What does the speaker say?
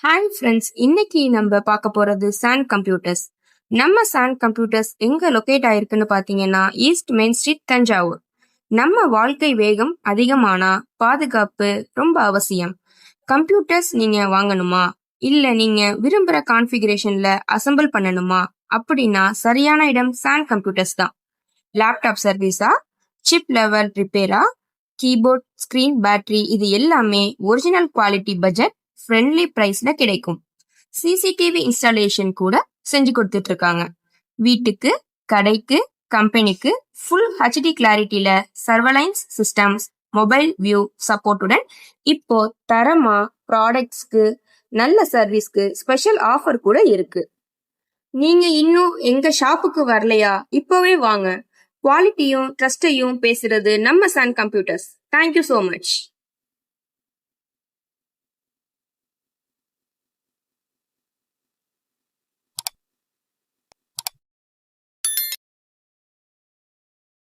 Hi friends, இன்னைக்கு நம்ம பார்க்க போறது சான் கம்ப்யூட்டர்ஸ். நம்ம சான் கம்ப்யூட்டர்ஸ் எங்க லொகேட் ஆயிருக்குன்னு பாத்தீங்கன்னா ஈஸ்ட் மெயின் ஸ்ட்ரீட், தஞ்சாவூர். நம்ம வாழ்க்கை வேகம் அதிகமானா பாதுகாப்பு ரொம்ப அவசியம். கம்ப்யூட்டர்ஸ் நீங்க வாங்கணுமா, இல்ல நீங்க விரும்புற கான்ஃபிகரேஷன்ல அசெம்பிள் பண்ணணுமா அப்படின்னா சரியான இடம் சான் கம்ப்யூட்டர்ஸ் தான். லேப்டாப் சர்வீஸா, சிப் லெவல் ரிப்பேரா, கீபோர்ட், ஸ்கிரீன், பேட்டரி இது எல்லாமே ஒரிஜினல் குவாலிட்டி பட்ஜெட் ஃப்ரெண்ட்லி பிரைஸ்ல கிடைக்கும். சிசிடிவி இன்ஸ்டாலேஷன் கூட செஞ்சு கொடுத்துட்டு இருக்காங்க. வீட்டுக்கு, கடைக்கு, கம்பெனிக்கு ஃபுல் ஹெச்டி கிளாரிட்டியில சர்வலைன்ஸ் சிஸ்டம்ஸ், மொபைல் வியூ சப்போர்ட்டுடன் இப்போ தரமா ப்ராடக்ட்ஸ்க்கு நல்ல சர்வீஸ்க்கு ஸ்பெஷல் ஆஃபர் கூட இருக்கு. நீங்க இன்னும் எங்க ஷாப்புக்கு வரலையா? இப்பவே வாங்க. குவாலிட்டியும் ட்ரஸ்டையும் பேசுறது நம்ம San computers. Thank you so much.